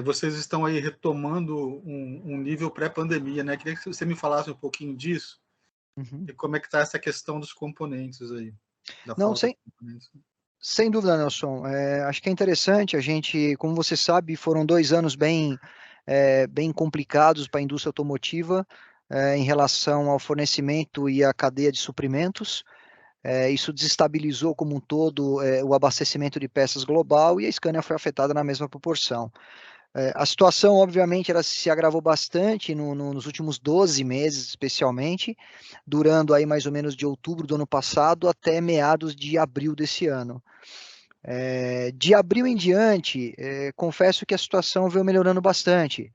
vocês estão aí retomando um nível pré-pandemia, né? Queria que você me falasse um pouquinho disso Uhum. e como é que está essa questão dos componentes aí, da Não, falta sem, de componentes. sem dúvida, Nelson. Acho que é interessante a gente, como você sabe, foram 2 anos bem complicados para a indústria automotiva, em relação ao fornecimento e à cadeia de suprimentos. Isso desestabilizou como um todo o abastecimento de peças global e a Scania foi afetada na mesma proporção. A situação, obviamente, ela se agravou bastante nos últimos 12 meses, especialmente, durando aí mais ou menos de outubro do ano passado até meados de abril desse ano. De abril em diante, confesso que a situação veio melhorando bastante.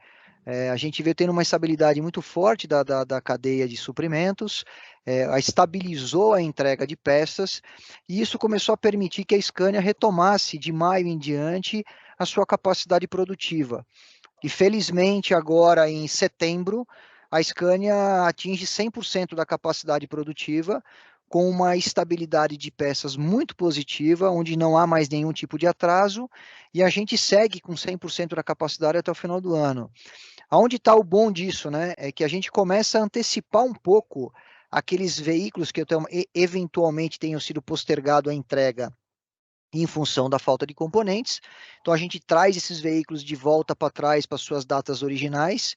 A gente veio tendo uma estabilidade muito forte da cadeia de suprimentos, estabilizou a entrega de peças, e isso começou a permitir que a Scania retomasse de maio em diante a sua capacidade produtiva. E felizmente, agora em setembro, a Scania atinge 100% da capacidade produtiva, com uma estabilidade de peças muito positiva, onde não há mais nenhum tipo de atraso, e a gente segue com 100% da capacidade até o final do ano. Aonde está o bom disso, né? É que a gente começa a antecipar um pouco aqueles veículos que eventualmente tenham sido postergado a entrega em função da falta de componentes. Então a gente traz esses veículos de volta para trás para suas datas originais,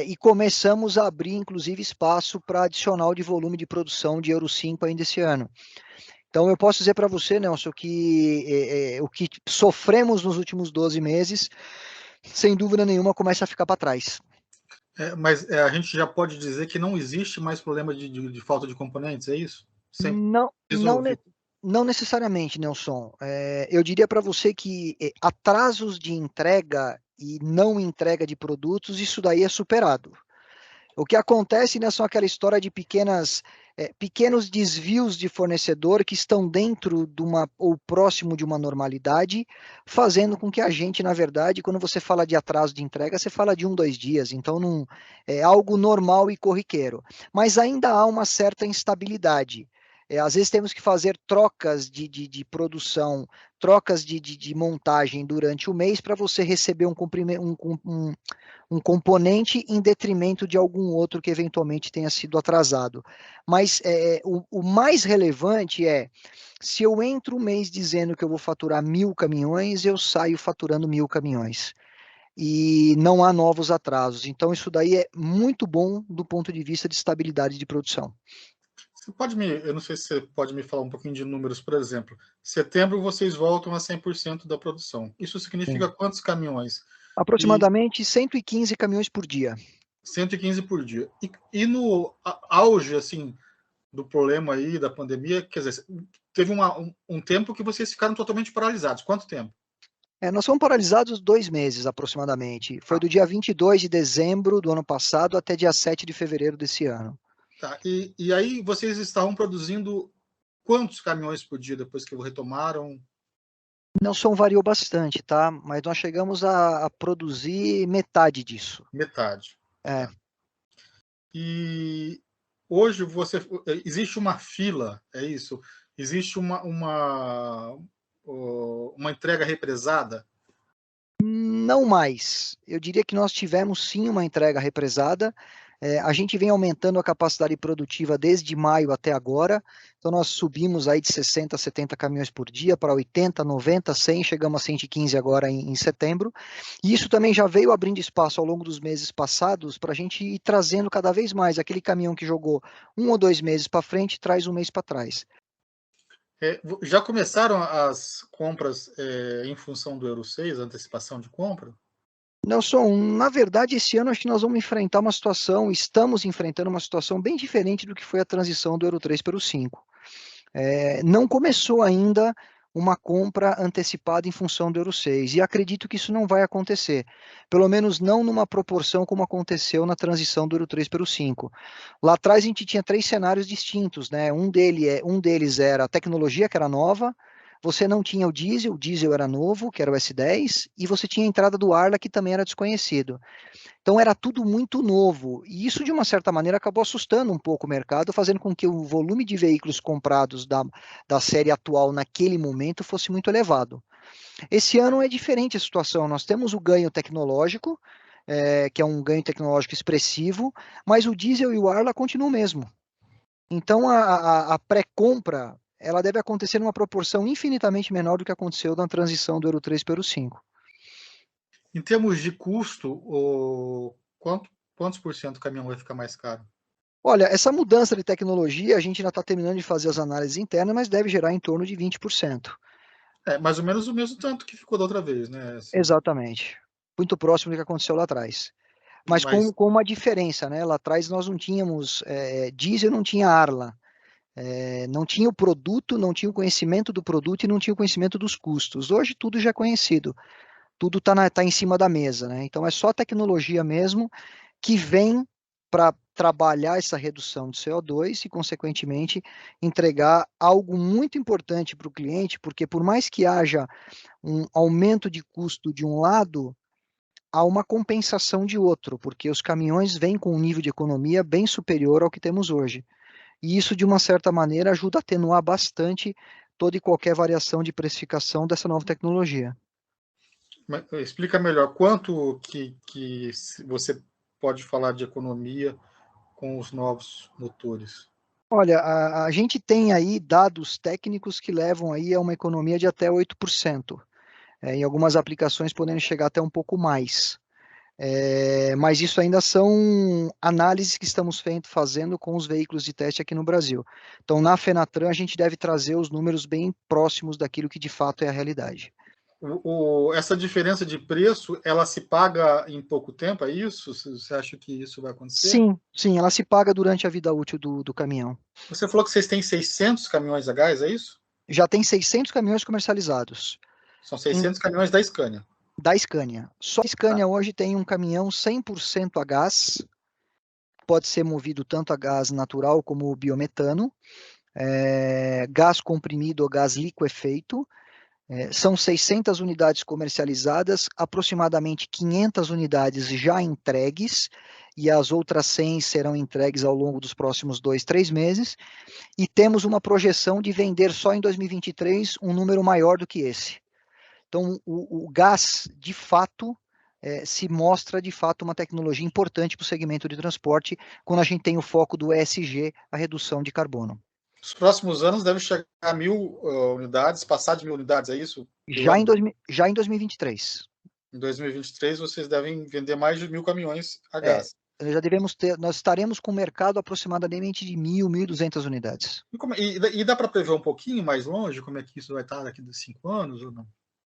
e começamos a abrir, inclusive, espaço para adicional de volume de produção de Euro 5 ainda esse ano. Então eu posso dizer para você, Nelson, que o que sofremos nos últimos 12 meses, sem dúvida nenhuma, começa a ficar para trás. Mas a gente já pode dizer que não existe mais problema de falta de componentes, é isso? Sempre Não, não, resolvido. não necessariamente, Nelson. Eu diria para você que atrasos de entrega e não entrega de produtos, isso daí é superado. O que acontece, né, são aquela história de pequenos desvios de fornecedor que estão dentro de uma ou próximo de uma normalidade, fazendo com que a gente, na verdade, quando você fala de atraso de entrega, você fala de 1, 2 dias, então não é algo normal e corriqueiro. Mas ainda há uma certa instabilidade. Às vezes temos que fazer trocas de produção, trocas de montagem durante o mês para você receber um componente em detrimento de algum outro que eventualmente tenha sido atrasado. Mas o mais relevante é, se eu entro um mês dizendo que eu vou faturar 1.000 caminhões, eu saio faturando 1.000 caminhões. E não há novos atrasos. Então, isso daí é muito bom do ponto de vista de estabilidade de produção. Eu não sei se você pode me falar um pouquinho de números, por exemplo. Setembro vocês voltam a 100% da produção. Isso significa Sim. quantos caminhões? E Aproximadamente 115 caminhões por dia. 115 por dia. E no auge, assim, do problema aí, da pandemia, quer dizer, teve um tempo que vocês ficaram totalmente paralisados. Quanto tempo? Nós fomos paralisados 2 meses aproximadamente. Foi Ah, do dia 22 de dezembro do ano passado até dia 7 de fevereiro desse ano. tá. E aí vocês estavam produzindo quantos caminhões por dia depois que retomaram? Nelson variou bastante, tá? Mas nós chegamos a produzir metade disso. Metade. É, Tá. E hoje existe uma fila, é isso? Existe uma entrega represada? não mais. Eu diria que nós tivemos sim uma entrega represada. A gente vem aumentando a capacidade produtiva desde maio até agora. Então nós subimos aí de 60 a 70 caminhões por dia para 80, 90, 100, chegamos a 115 agora em setembro. E isso também já veio abrindo espaço ao longo dos meses passados para a gente ir trazendo cada vez mais. Aquele caminhão que jogou 1 ou 2 meses para frente, traz um mês para trás. Já começaram as compras em função do Euro 6, antecipação de compra? Nelson, na verdade, esse ano acho que nós vamos enfrentar uma situação, estamos enfrentando uma situação bem diferente do que foi a transição do Euro 3 para o 5. Não começou ainda uma compra antecipada em função do Euro 6, e acredito que isso não vai acontecer, pelo menos não numa proporção como aconteceu na transição do Euro 3 para o 5. Lá atrás a gente tinha 3 cenários distintos, né? Um deles era a tecnologia, que era nova, você não tinha o diesel era novo, que era o S10, e você tinha a entrada do Arla, que também era desconhecido. Então era tudo muito novo, e isso de uma certa maneira acabou assustando um pouco o mercado, fazendo com que o volume de veículos comprados da série atual naquele momento fosse muito elevado. Esse ano é diferente a situação, nós temos o ganho tecnológico, que é um ganho tecnológico expressivo, mas o diesel e o Arla continuam o mesmo. Então, a pré-compra, ela deve acontecer numa proporção infinitamente menor do que aconteceu na transição do Euro 3 para o Euro 5. Em termos de custo, quantos por cento o caminhão vai ficar mais caro? Olha, essa mudança de tecnologia, a gente ainda está terminando de fazer as análises internas, mas deve gerar em torno de 20%. É mais ou menos o mesmo tanto que ficou da outra vez, né? Assim, Exatamente. Muito próximo do que aconteceu lá atrás. Mas mas com uma diferença, né? Lá atrás nós não tínhamos diesel, não tinha Arla. Não tinha o produto, não tinha o conhecimento do produto e não tinha o conhecimento dos custos. Hoje tudo já é conhecido, tudo está em cima da mesa, né? Então é só a tecnologia mesmo que vem para trabalhar essa redução de CO2 e, consequentemente, entregar algo muito importante para o cliente, porque por mais que haja um aumento de custo de um lado, há uma compensação de outro, porque os caminhões vêm com um nível de economia bem superior ao que temos hoje. E isso, de uma certa maneira, ajuda a atenuar bastante toda e qualquer variação de precificação dessa nova tecnologia. explica melhor quanto que você pode falar de economia com os novos motores. Olha, a gente tem aí dados técnicos que levam aí a uma economia de até 8%. Em algumas aplicações podendo chegar até um pouco mais. Mas isso ainda são análises que estamos fazendo com os veículos de teste aqui no Brasil. Então, na Fenatran, a gente deve trazer os números bem próximos daquilo que de fato é a realidade. Essa diferença de preço, ela se paga em pouco tempo, é isso? Você acha que isso vai acontecer? Sim, sim, ela se paga durante a vida útil do caminhão. Você falou que vocês têm 600 caminhões a gás, é isso? Já tem 600 caminhões comercializados São em- 600 caminhões da Scania. da Scania. Só a Tá. Scania hoje tem um caminhão 100% a gás, pode ser movido tanto a gás natural como biometano, gás comprimido ou gás liquefeito. São 600 unidades comercializadas, aproximadamente 500 unidades já entregues, e as outras 100 serão entregues ao longo dos próximos 2, 3 meses. E temos uma projeção de vender só em 2023 um número maior do que esse. Então, o gás, de fato, se mostra, de fato, uma tecnologia importante para o segmento de transporte, quando a gente tem o foco do ESG, a redução de carbono. Os próximos anos devem chegar a 1.000 unidades, passar de 1.000 unidades, é isso? Por Já ano? já em 2023. Em 2023, vocês devem vender mais de 1.000 caminhões a É, gás. já devemos ter, nós estaremos com o mercado aproximadamente de 1.200 unidades. E dá para prever um pouquinho mais longe como é que isso vai estar daqui a 5 anos ou não?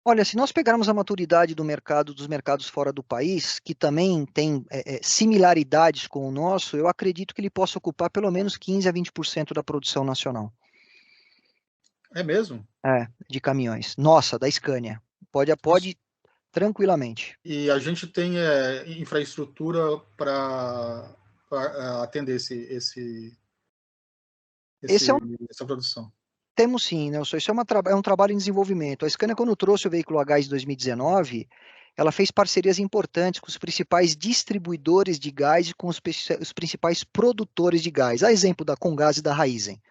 Olha, se nós pegarmos a maturidade do mercado, dos mercados fora do país, que também tem similaridades com o nosso, eu acredito que ele possa ocupar pelo menos 15 a 20% da produção nacional. É mesmo? De caminhões. Nossa, da Scania. Pode tranquilamente. E a gente tem infraestrutura para atender Esse é um, essa produção. temos sim, Nelson. Isso é um trabalho em desenvolvimento. A Scania, quando trouxe o veículo a gás em 2019, ela fez parcerias importantes com os principais distribuidores de gás e com os principais produtores de gás. A exemplo da Comgás e da Raízen.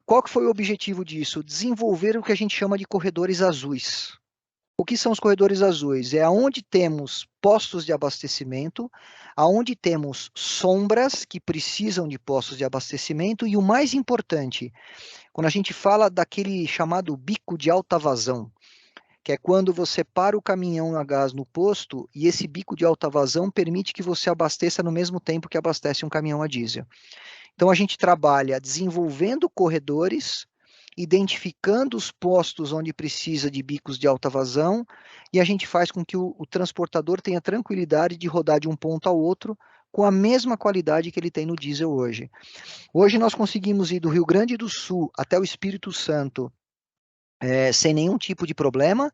Qual que foi o objetivo disso? Desenvolver o que a gente chama de corredores azuis. O que são os corredores azuis? É aonde temos postos de abastecimento, aonde temos sombras que precisam de postos de abastecimento e o mais importante, quando a gente fala daquele chamado bico de alta vazão, que é quando você para o caminhão a gás no posto e esse bico de alta vazão permite que você abasteça no mesmo tempo que abastece um caminhão a diesel. Então a gente trabalha desenvolvendo corredores, identificando os postos onde precisa de bicos de alta vazão, e a gente faz com que o transportador tenha tranquilidade de rodar de um ponto ao outro com a mesma qualidade que ele tem no diesel hoje. Hoje nós conseguimos ir do Rio Grande do Sul até o Espírito Santo sem nenhum tipo de problema.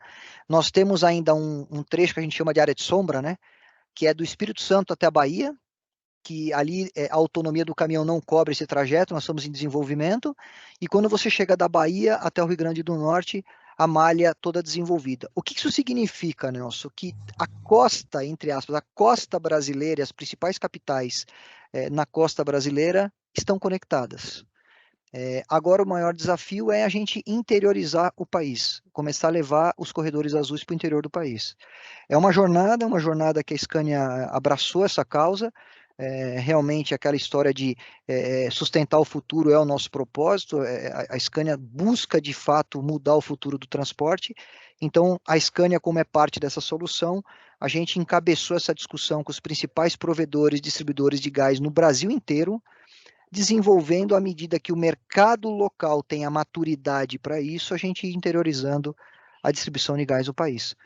Nós temos ainda um trecho que a gente chama de área de sombra, né? Que é do Espírito Santo até a Bahia, que ali a autonomia do caminhão não cobre esse trajeto, nós estamos em desenvolvimento, e quando você chega da Bahia até o Rio Grande do Norte, a malha toda desenvolvida. O que isso significa, Nelson? Que a costa, entre aspas, a costa brasileira, as principais capitais na costa brasileira estão conectadas. Agora o maior desafio é a gente interiorizar o país, começar a levar os corredores azuis para o interior do país. É uma jornada que a Scania abraçou essa causa. Realmente aquela história de sustentar o futuro é o nosso propósito. A Scania busca de fato mudar o futuro do transporte. Então, a Scania, como é parte dessa solução, a gente encabeçou essa discussão com os principais provedores, distribuidores de gás no Brasil inteiro, desenvolvendo à medida que o mercado local tem a maturidade para isso, a gente interiorizando a distribuição de gás no país.